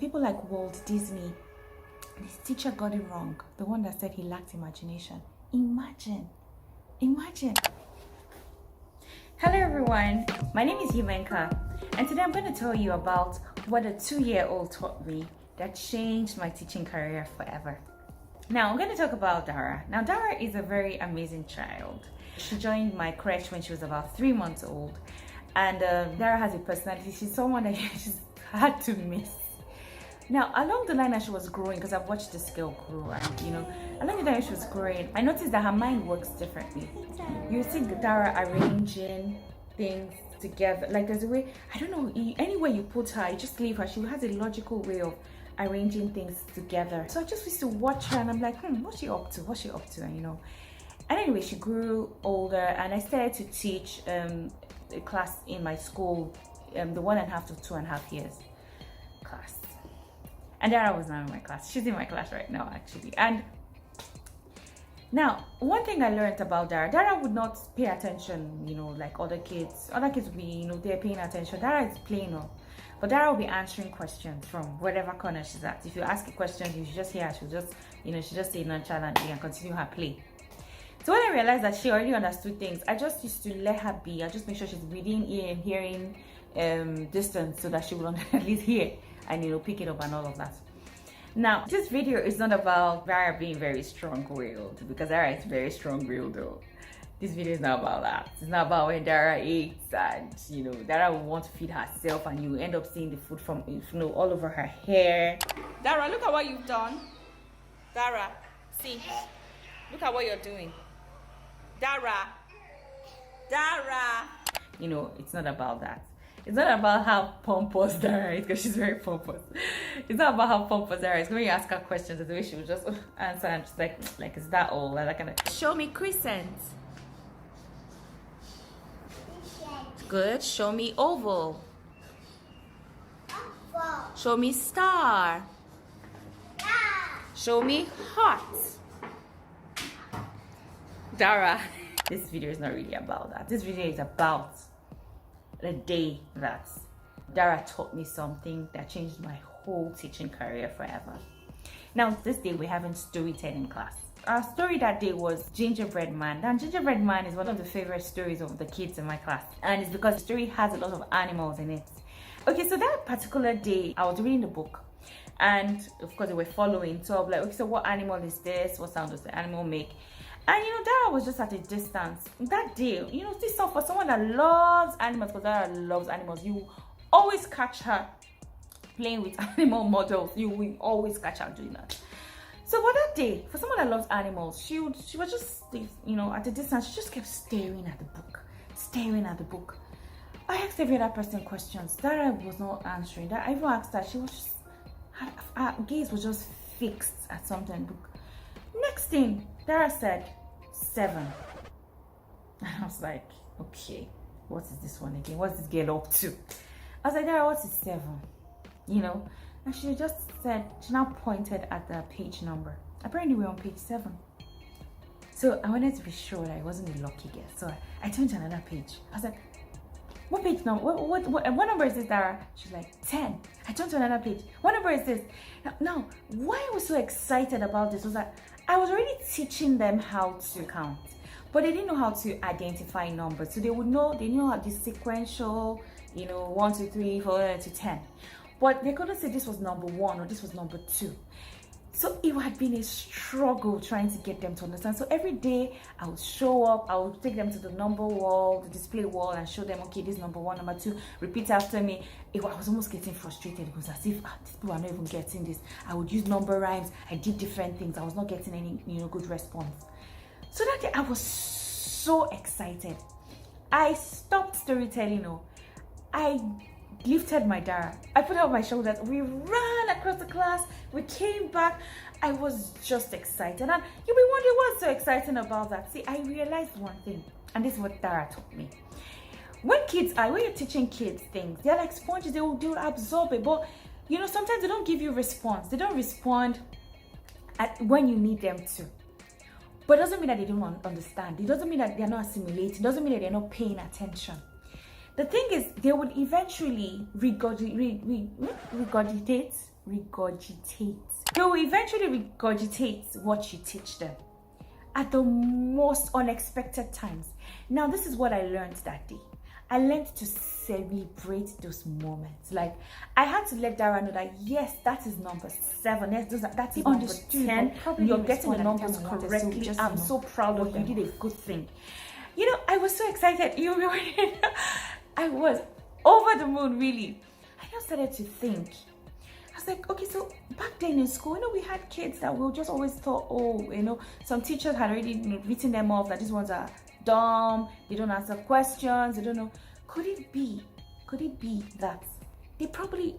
people like Walt Disney, this teacher got it wrong. The one that said he lacked imagination. Imagine. Hello everyone, my name is Yumenka, and today I'm going to tell you about what a 2-year-old taught me that changed my teaching career forever. Now I'm going to talk about Dara. Now Dara is a very amazing child. She joined my crèche when she was about 3 months old, and Dara has a personality. She's someone that you just had to miss. Now, along the line as she was growing, because I've watched this girl grow, and along the line as she was growing, I noticed that her mind works differently. You see Dara arranging things together. Like there's a way, I don't know, any way you put her, you just leave her. She has a logical way of arranging things together. So I just used to watch her, and I'm like, what's she up to? And anyway, she grew older, and I started to teach a class in my school, the 1.5 to 2.5 years class. And Dara was not in my class. She's in my class right now, actually. And now, one thing I learned about Dara would not pay attention, like other kids. Other kids would be, they're paying attention. Dara is playing up. But Dara will be answering questions from whatever corner she's at. If you ask a question, you should just hear her. She'll just, she'll just say nonchalantly and continue her play. So when I realized that she already understood things, I just used to let her be. I just make sure she's within ear and hearing distance so that she will at least hear and pick it up and all of that. Now, this video is not about Dara being very strong-willed, because Dara is very strong-willed though. This video is not about that. It's not about when Dara eats and Dara will want to feed herself and you end up seeing the food from all over her hair. Dara, look at what you've done. Dara, see, look at what you're doing. Dara, it's not about that. It's not about how pompous Dara is, because she's very pompous. It's not about how pompous Dara is. When you ask her questions, the way she will just answer and just like is that all? Like kind of. Show me crescent. Good. Show me oval. Show me star. Show me heart. Dara, this video is not really about that. This video is about the day that Dara taught me something that changed my whole teaching career forever. Now, this day we're having storytelling class. Our story that day was Gingerbread Man. Now, Gingerbread Man is one of the favorite stories of the kids in my class, and it's because the story has a lot of animals in it. Okay, so that particular day, I was reading the book, and of course they were following. So I'm like, okay, so what animal is this? What sound does the animal make? And Dara was just at a distance. That day, this stuff for someone that loves animals, because Dara loves animals, you always catch her playing with animal models. You will always catch her doing that. So for that day, for someone that loves animals, she was just, at a distance, she just kept staring at the book. I asked every other person questions. Dara was not answering. I even asked her, she was just, her gaze was just fixed at something in the book. Next thing, Dara said, 7. And I was like, okay, what is this one again? What's this girl up to? I was like, Dara, what is 7? And she just said, she now pointed at the page number. Apparently we're on page 7. So I wanted to be sure that I wasn't a lucky guess. So I turned to another page. I was like, what page number? What number is this, Dara? She's like, 10. I turned to another page. What number is this? Now, why I was so excited about this was that I was already teaching them how to count, but they didn't know how to identify numbers. So they knew how the sequential, 1, 2, 3, 4 to 10. But they couldn't say this was number 1 or this was number 2. So it had been a struggle trying to get them to understand. So every day I would show up, I would take them to the number wall, the display wall, and show them, okay, this is number 1, number 2, repeat after me. I was almost getting frustrated. It was as if these people are not even getting this. I would use number rhymes. I did different things. I was not getting any good response. So that day I was so excited. I stopped storytelling. I lifted my Dara. I put her on my shoulders. We ran across the class. We came back. I was just excited. And you'll be wondering what's so exciting about that. See, I realized one thing, and this is what Dara taught me. When you're teaching kids things, they're like sponges. They will absorb it. But sometimes they don't give you response. They don't respond when you need them to. But it doesn't mean that they don't understand. It doesn't mean that they're not assimilating. It doesn't mean that they're not paying attention. The thing is, they would eventually regurgitate regurgitate. They will eventually regurgitate what you teach them at the most unexpected times. Now, this is what I learned that day. I learned to celebrate those moments. Like, I had to let Dara know that yes, that is number 7. Yes, that is number 10. You're getting the numbers correctly. I'm so proud of you. You did a good thing. You know, I was so excited. I was over the moon, really. I just started to think. I was like, okay, so back then in school, we had kids that we just always thought, oh, some teachers had already written them off that these ones are dumb, they don't answer questions, they don't know. Could it be that they probably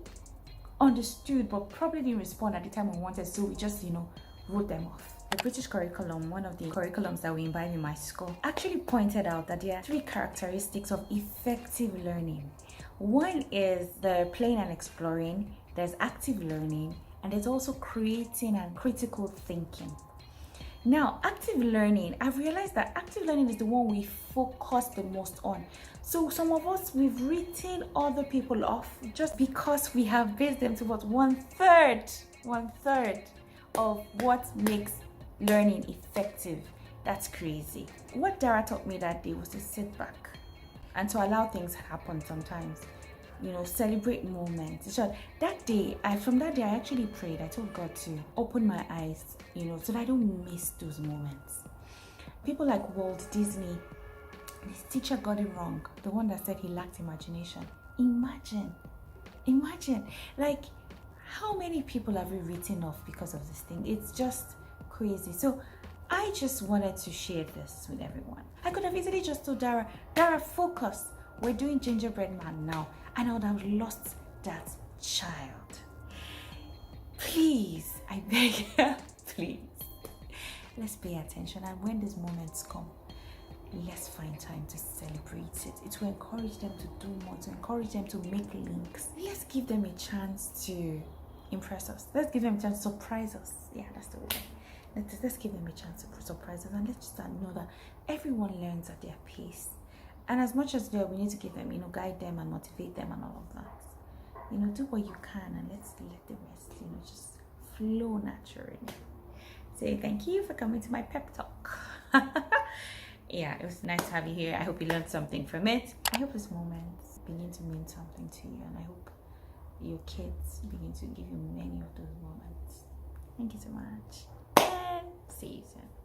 understood but probably didn't respond at the time we wanted, so we just wrote them off? The British curriculum, one of the curriculums that we imbibe in my school, actually pointed out that there are 3 characteristics of effective learning. One is the playing and exploring, there's active learning, and there's also creating and critical thinking. Now, active learning, I've realized that active learning is the one we focus the most on. So some of us, we've written other people off just because we have based them towards one third of what makes learning effective. That's crazy. What Dara taught me that day was to sit back and to allow things happen sometimes. Celebrate moments. So that day, from that day, I actually prayed. I told God to open my eyes, so that I don't miss those moments. People like Walt Disney, his teacher got it wrong. The one that said he lacked imagination. Imagine, like, how many people have we written off because of this thing? It's just crazy. So I just wanted to share this with everyone. I could have easily just told Dara, focus. We're doing gingerbread man now. And I would have lost that child. Please, I beg you, please. Let's pay attention. And when these moments come, let's find time to celebrate it. It will encourage them to do more, to encourage them to make links. Let's give them a chance to impress us. Let's give them a chance to surprise us. Yeah, that's the way. Let's give them a chance to surprise us. And let's just know that everyone learns at their pace. And as much as we need to give them, guide them and motivate them and all of that. Do what you can and let's let the rest, just flow naturally. So thank you for coming to my pep talk. Yeah, it was nice to have you here. I hope you learned something from it. I hope this moment begin to mean something to you, and I hope your kids begin to give you many of those moments. Thank you so much, and see you soon.